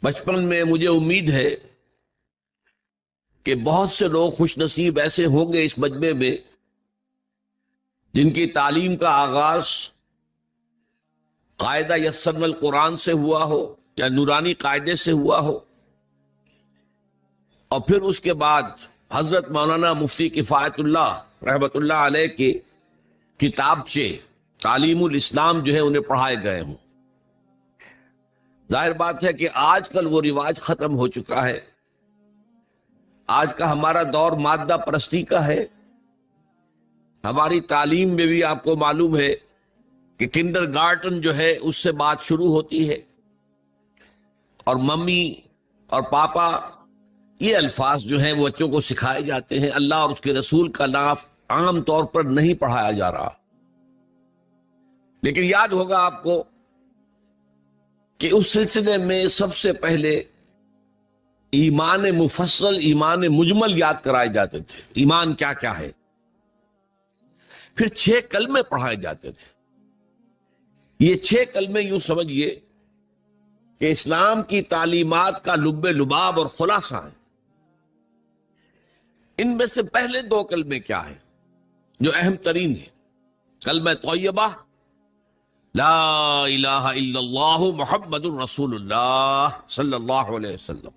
بچپن میں مجھے امید ہے کہ بہت سے لوگ خوش نصیب ایسے ہوں گے اس مجمع میں جن کی تعلیم کا آغاز قاعدہ یسرنا القرآن سے ہوا ہو یا نورانی قاعدے سے ہوا ہو، اور پھر اس کے بعد حضرت مولانا مفتی کفایت اللہ رحمۃ اللہ علیہ کے کتابچے تعلیم الاسلام جو ہے انہیں پڑھائے گئے ہوں۔ ظاہر بات ہے کہ آج کل وہ رواج ختم ہو چکا ہے۔ آج کا ہمارا دور مادہ پرستی کا ہے۔ ہماری تعلیم میں بھی آپ کو معلوم ہے کہ کنڈر گارٹن جو ہے اس سے بات شروع ہوتی ہے، اور ممی اور پاپا یہ الفاظ جو ہیں وہ بچوں کو سکھائے جاتے ہیں۔ اللہ اور اس کے رسول کا نام عام طور پر نہیں پڑھایا جا رہا۔ لیکن یاد ہوگا آپ کو کہ اس سلسلے میں سب سے پہلے ایمان مفصل، ایمان مجمل یاد کرائے جاتے تھے۔ ایمان کیا کیا ہے؟ پھر 6 کلمے پڑھائے جاتے تھے۔ یہ 6 کلمے یوں سمجھیے کہ اسلام کی تعلیمات کا لب لباب اور خلاصہ ہے۔ ان میں سے پہلے 2 کلمے کیا ہیں جو اہم ترین ہیں؟ کلمہ طیبہ لا الہ الا اللہ محمد الرسول اللہ صلی اللہ علیہ وسلم،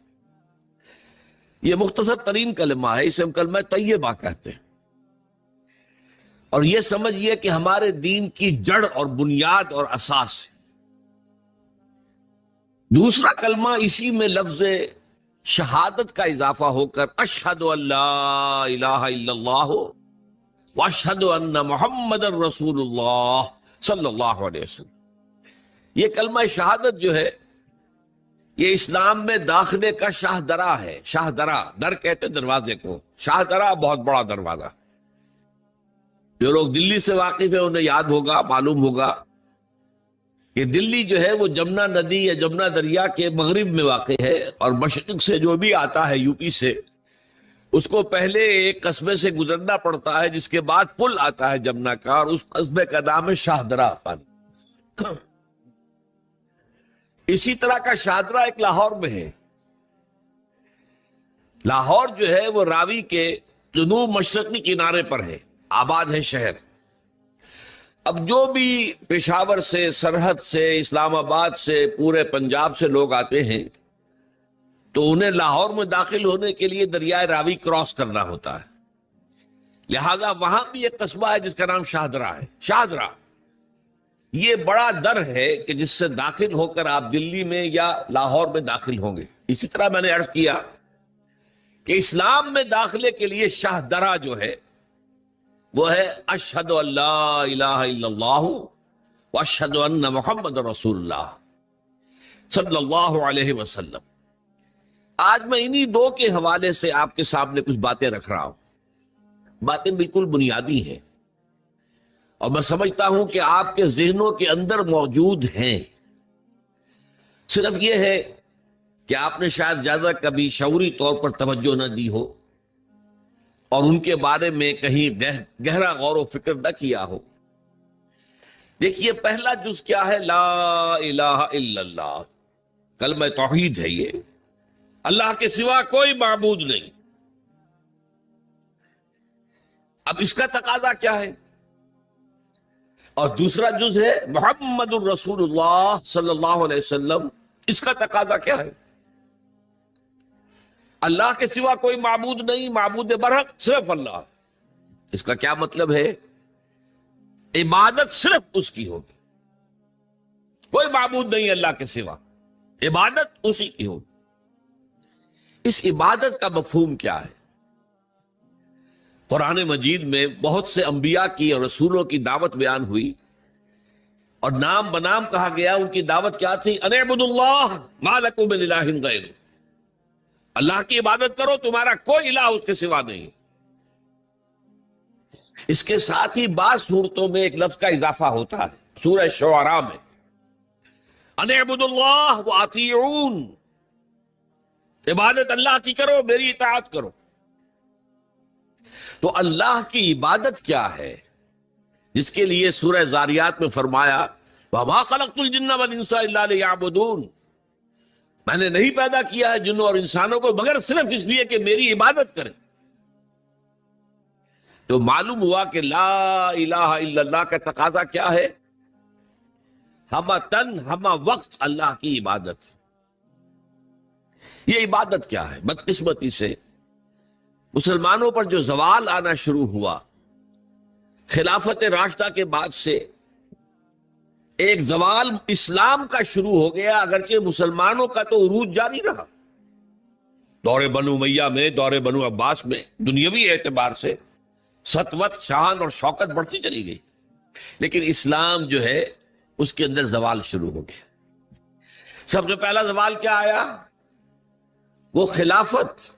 یہ مختصر ترین کلمہ ہے، اسے ہم کلمہ طیبہ کہتے ہیں۔ اور یہ سمجھیے کہ ہمارے دین کی جڑ اور بنیاد اور اساس ہے۔ دوسرا کلمہ اسی میں لفظ شہادت کا اضافہ ہو کر اشہد ان لا الہ الا اللہ واشہد ان محمد الرسول اللہ صلی اللہ علیہ وسلم۔ یہ کلمہ شہادت جو ہے یہ اسلام میں داخلے کا شاہ درا ہے۔ شاہ درا، در کہتے دروازے کو، شاہ درا بہت بڑا دروازہ۔ جو لوگ دلی سے واقف ہیں انہیں یاد ہوگا، معلوم ہوگا کہ دلی جو ہے وہ جمنا ندی یا جمنا دریا کے مغرب میں واقع ہے، اور مشرق سے جو بھی آتا ہے یو پی سے، اس کو پہلے ایک قصبے سے گزرنا پڑتا ہے، جس کے بعد پل آتا ہے جمنا کا، اور اس قصبے کا نام ہے شاہدرہ پانی۔ اسی طرح کا شاہدرہ ایک لاہور میں ہے۔ لاہور جو ہے وہ راوی کے جنوب مشرقی کنارے پر ہے، آباد ہے شہر۔ اب جو بھی پشاور سے، سرحد سے، اسلام آباد سے، پورے پنجاب سے لوگ آتے ہیں تو انہیں لاہور میں داخل ہونے کے لیے دریائے راوی کراس کرنا ہوتا ہے، لہذا وہاں بھی ایک قصبہ ہے جس کا نام شاہدرہ ہے۔ شاہدرہ یہ بڑا در ہے کہ جس سے داخل ہو کر آپ دلی میں یا لاہور میں داخل ہوں گے۔ اسی طرح میں نے عرض کیا کہ اسلام میں داخلے کے لیے شاہدرہ جو ہے وہ ہے اشہد ان لا الہ الا اللہ واشہد ان محمد رسول اللہ صلی اللہ علیہ وسلم۔ آج میں انہی 2 کے حوالے سے آپ کے سامنے کچھ باتیں رکھ رہا ہوں۔ باتیں بالکل بنیادی ہیں، اور میں سمجھتا ہوں کہ آپ کے ذہنوں کے اندر موجود ہیں۔ صرف یہ ہے کہ آپ نے شاید زیادہ کبھی شعوری طور پر توجہ نہ دی ہو، اور ان کے بارے میں کہیں گہرا غور و فکر نہ کیا ہو۔ دیکھیے پہلا جز کیا ہے؟ لا الہ الا اللہ، کلمہ توحید ہے یہ۔ اللہ کے سوا کوئی معبود نہیں۔ اب اس کا تقاضا کیا ہے؟ اور دوسرا جز ہے محمد الرسول اللہ صلی اللہ علیہ وسلم، اس کا تقاضا کیا ہے؟ اللہ کے سوا کوئی معبود نہیں، معبود برحق صرف اللہ۔ اس کا کیا مطلب ہے؟ عبادت صرف اس کی ہوگی، کوئی معبود نہیں اللہ کے سوا، عبادت اسی کی ہوگی۔ اس عبادت کا مفہوم کیا ہے؟ قرآن مجید میں بہت سے انبیاء کی اور رسولوں کی دعوت بیان ہوئی، اور نام بنام کہا گیا۔ ان کی دعوت کیا تھی؟ ان اعبدوا اللہ ما لکم من الہ غیرہ، اللہ کی عبادت کرو، تمہارا کوئی الہ اس کے سوا نہیں۔ اس کے ساتھ ہی بعض صورتوں میں ایک لفظ کا اضافہ ہوتا ہے۔ سورہ شعراء میں ان اعبدوا اللہ واطیعون، عبادت اللہ کی کرو، میری اطاعت کرو۔ تو اللہ کی عبادت کیا ہے، جس کے لیے سورہ زاریات میں فرمایا وَمَا خَلَقْتُ الْجِنَّ وَالْإِنسَ إِلَّا لِيَعْبُدُونَ، میں نے نہیں پیدا کیا ہے جنوں اور انسانوں کو مگر صرف اس لیے کہ میری عبادت کریں. تو معلوم ہوا کہ لا الہ الا اللہ کا تقاضا کیا ہے؟ ہمہ تن ہمہ وقت اللہ کی عبادت. یہ عبادت کیا ہے؟ بدقسمتی سے مسلمانوں پر جو زوال آنا شروع ہوا خلافت راشدہ کے بعد سے، ایک زوال اسلام کا شروع ہو گیا، اگرچہ مسلمانوں کا تو عروج جاری رہا. دور بنو امیہ میں، دور بنو عباس میں دنیاوی اعتبار سے سطوت، شان اور شوکت بڑھتی چلی گئی، لیکن اسلام جو ہے اس کے اندر زوال شروع ہو گیا. سب سے پہلا زوال کیا آیا؟ وہ خلافت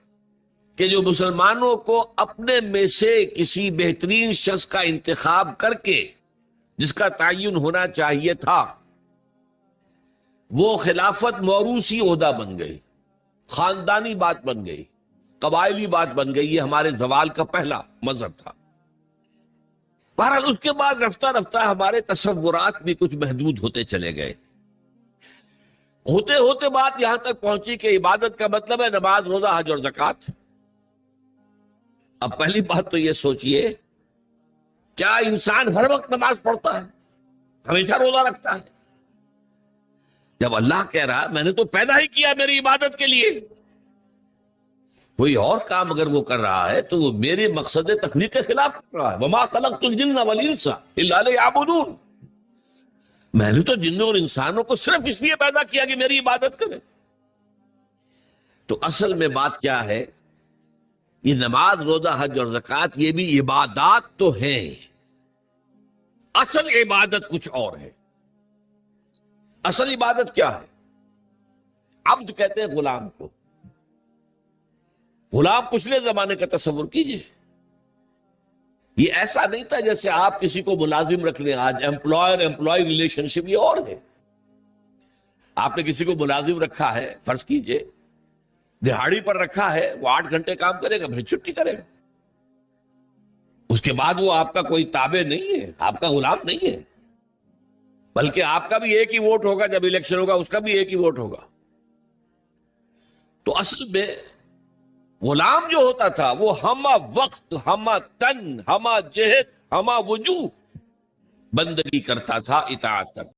کہ جو مسلمانوں کو اپنے میں سے کسی بہترین شخص کا انتخاب کر کے جس کا تعین ہونا چاہیے تھا، وہ خلافت موروثی عہدہ بن گئی، خاندانی بات بن گئی، قبائلی بات بن گئی. یہ ہمارے زوال کا پہلا مظہر تھا. بہرحال اس کے بعد رفتہ رفتہ ہمارے تصورات بھی کچھ محدود ہوتے چلے گئے. ہوتے ہوتے بات یہاں تک پہنچی کہ عبادت کا مطلب ہے نماز، روزہ، حج اور زکوٰۃ. اب پہلی بات تو یہ سوچئے، کیا انسان ہر وقت نماز پڑھتا ہے، ہمیشہ روزہ رکھتا ہے؟ جب اللہ کہہ رہا میں نے تو پیدا ہی کیا میری عبادت کے لیے، کوئی اور کام اگر وہ کر رہا ہے تو وہ میرے مقصد تخلیق کے خلاف کر رہا ہے. وما خلقت الجن والانس الا لیعبدون. میں نے تو جنوں اور انسانوں کو صرف اس لیے پیدا کیا کہ میری عبادت کریں. تو اصل میں بات کیا ہے؟ یہ نماز، روزہ، حج اور زکوٰۃ یہ بھی عبادات تو ہیں، اصل عبادت کچھ اور ہے. اصل عبادت کیا ہے؟ عبد کہتے ہیں غلام کو. غلام پچھلے زمانے کا تصور کیجئے، یہ ایسا نہیں تھا جیسے آپ کسی کو ملازم رکھ لیں. آج امپلائر امپلائی ریلیشن شپ یہ اور ہے. آپ نے کسی کو ملازم رکھا ہے، فرض کیجئے دہاڑی پر رکھا ہے، وہ 8 گھنٹے کام کرے گا پھر چھٹی کرے گا. اس کے بعد وہ آپ کا کوئی تابع نہیں ہے، آپ کا غلام نہیں ہے، بلکہ آپ کا بھی ایک ہی ووٹ ہوگا. جب الیکشن ہوگا اس کا بھی ایک ہی ووٹ ہوگا. تو اصل میں غلام جو ہوتا تھا وہ ہمہ وقت، ہمہ تن، ہمہ جہت، ہمہ وجوہ بندگی کرتا تھا، اطاعت کرتا.